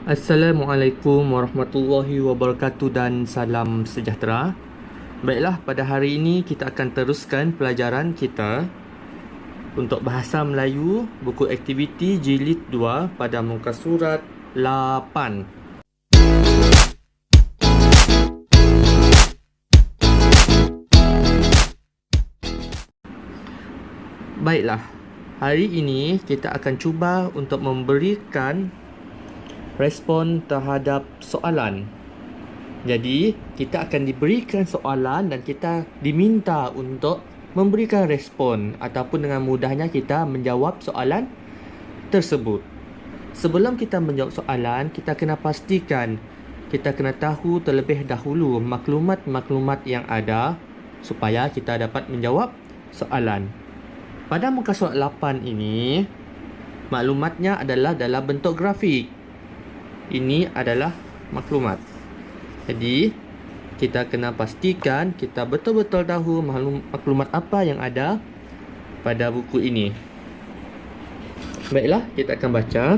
Assalamualaikum warahmatullahi wabarakatuh dan salam sejahtera. Baiklah, pada hari ini kita akan teruskan pelajaran kita untuk Bahasa Melayu, buku aktiviti jilid 2 pada muka surat 8. Baiklah, hari ini kita akan cuba untuk memberikan respon terhadap soalan. Jadi, kita akan diberikan soalan dan kita diminta untuk memberikan respon ataupun dengan mudahnya kita menjawab soalan tersebut. Sebelum kita menjawab soalan, kita kena pastikan, kita kena tahu terlebih dahulu maklumat-maklumat yang ada supaya kita dapat menjawab soalan. Pada muka surat 8 ini, maklumatnya adalah dalam bentuk grafik. Ini adalah maklumat. Jadi, kita kena pastikan kita betul-betul tahu maklumat apa yang ada pada buku ini. Baiklah, kita akan baca.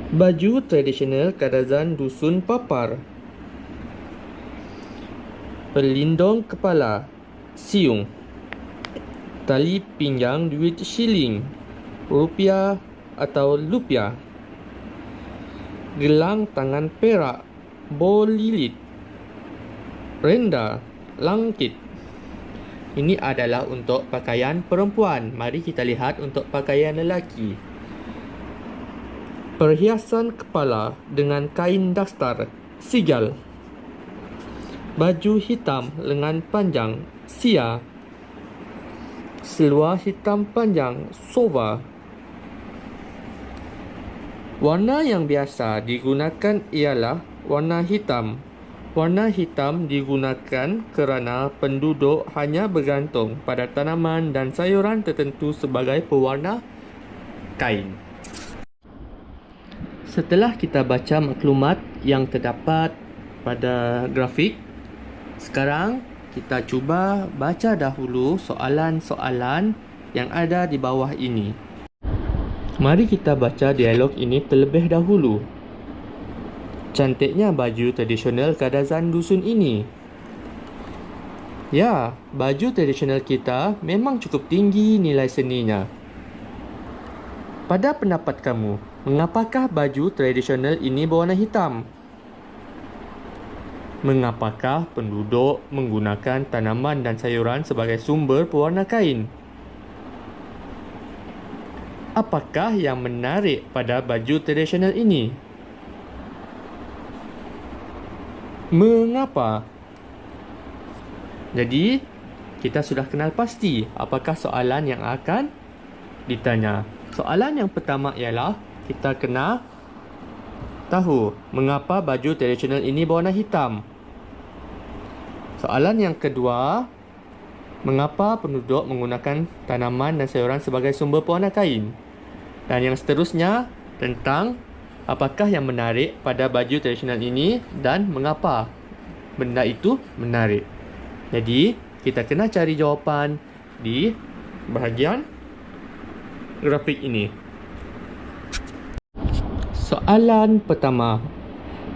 Baju tradisional Kadazan Dusun Papar. Pelindung kepala, siung. Tali pinggang duit shilling, rupiah atau lupiah. Gelang tangan perak, bol lilit, renda, langkit. Ini adalah untuk pakaian perempuan. Mari kita lihat untuk pakaian lelaki. Perhiasan kepala dengan kain dastar, sigal. Baju hitam lengan panjang, sia. Seluar hitam panjang, soba. Warna yang biasa digunakan ialah warna hitam. Warna hitam digunakan kerana penduduk hanya bergantung pada tanaman dan sayuran tertentu sebagai pewarna kain. Setelah kita baca maklumat yang terdapat pada grafik, sekarang kita cuba baca dahulu soalan-soalan yang ada di bawah ini. Mari kita baca dialog ini terlebih dahulu. Cantiknya baju tradisional Kadazan dusun ini. Ya, baju tradisional kita memang cukup tinggi nilai seninya. Pada pendapat kamu, mengapakah baju tradisional ini berwarna hitam? Mengapakah penduduk menggunakan tanaman dan sayuran sebagai sumber pewarna kain? Apakah yang menarik pada baju tradisional ini? Mengapa? Jadi, kita sudah kenal pasti apakah soalan yang akan ditanya. Soalan yang pertama ialah kita kena tahu mengapa baju tradisional ini berwarna hitam. Soalan yang kedua, mengapa penduduk menggunakan tanaman dan sayuran sebagai sumber pewarna kain? Dan yang seterusnya tentang apakah yang menarik pada baju tradisional ini dan mengapa benda itu menarik. Jadi, kita kena cari jawapan di bahagian grafik ini. Soalan pertama.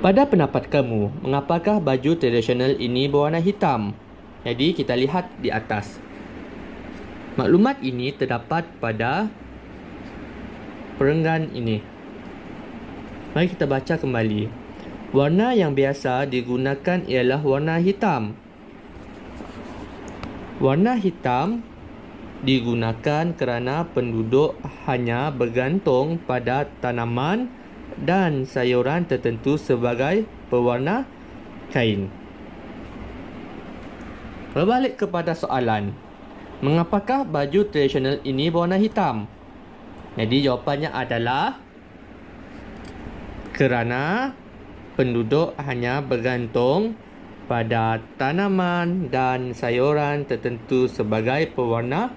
Pada pendapat kamu, mengapakah baju tradisional ini berwarna hitam? Jadi, kita lihat di atas. Maklumat ini terdapat pada perenggan ini. Mari kita baca kembali. Warna yang biasa digunakan ialah warna hitam. Warna hitam digunakan kerana penduduk hanya bergantung pada tanaman dan sayuran tertentu sebagai pewarna kain. Berbalik kepada soalan, mengapakah baju tradisional ini berwarna hitam? Jadi jawapannya adalah kerana penduduk hanya bergantung pada tanaman dan sayuran tertentu sebagai pewarna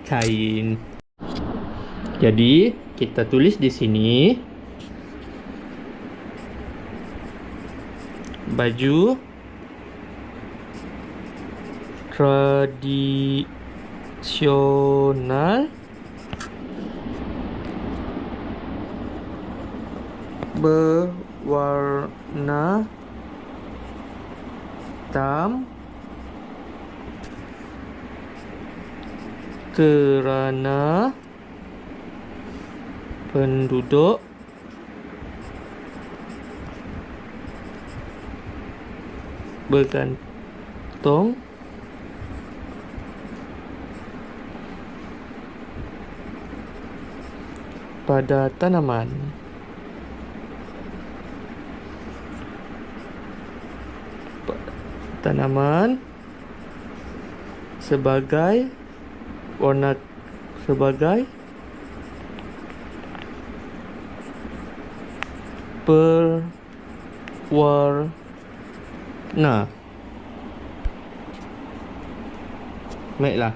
kain. Jadi, kita tulis di sini baju tradisional berwarna hitam kerana penduduk bergantung pada tanaman. Tanaman sebagai warna sebagai berwarna. Baiklah,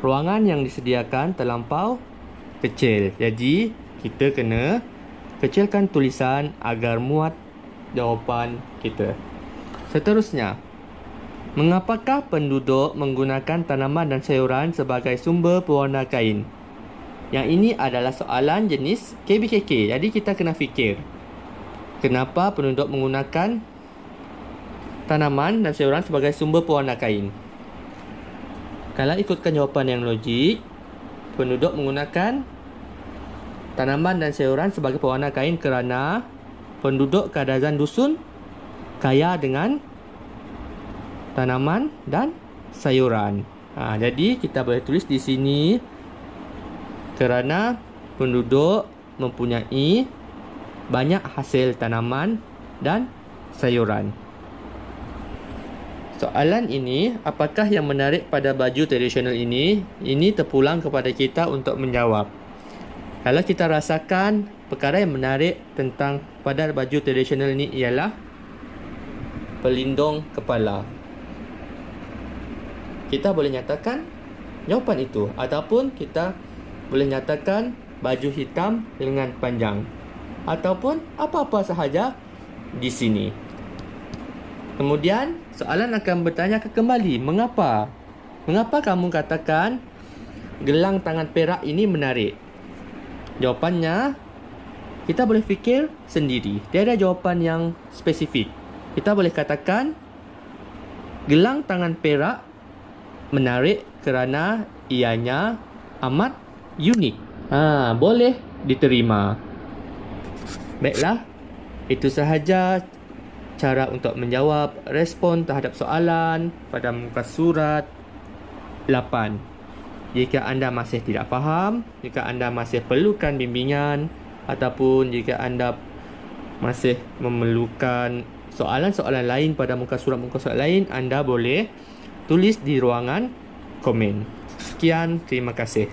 ruangan yang disediakan terlampau kecil. Jadi, kita kena kecilkan tulisan agar muat jawapan kita. Seterusnya, mengapakah penduduk menggunakan tanaman dan sayuran sebagai sumber pewarna kain? Yang ini adalah soalan jenis KBKK. Jadi kita kena fikir, kenapa penduduk menggunakan tanaman dan sayuran sebagai sumber pewarna kain? Kalau ikutkan jawapan yang logik, penduduk menggunakan tanaman dan sayuran sebagai pewarna kain kerana penduduk Kadazan dusun kaya dengan tanaman dan sayuran. Jadi kita boleh tulis di sini kerana penduduk mempunyai banyak hasil tanaman dan sayuran. Soalan ini, apakah yang menarik pada baju tradisional ini? Ini terpulang kepada kita untuk menjawab. Kalau kita rasakan perkara yang menarik tentang pada baju tradisional ini ialah pelindung kepala, kita boleh nyatakan jawapan itu, ataupun kita boleh nyatakan baju hitam lengan panjang, ataupun apa-apa sahaja di sini. Kemudian soalan akan bertanya kembali, mengapa? Mengapa kamu katakan gelang tangan perak ini menarik? Jawapannya, kita boleh fikir sendiri. Tiada jawapan yang spesifik. Kita boleh katakan gelang tangan perak menarik kerana ianya amat unik. Boleh diterima. Baiklah, itu sahaja cara untuk menjawab respon terhadap soalan pada muka surat 8. Jika anda masih tidak faham, jika anda masih perlukan bimbingan, ataupun jika anda masih memerlukan soalan-soalan lain pada muka surat lain, anda boleh tulis di ruangan komen. Sekian, terima kasih.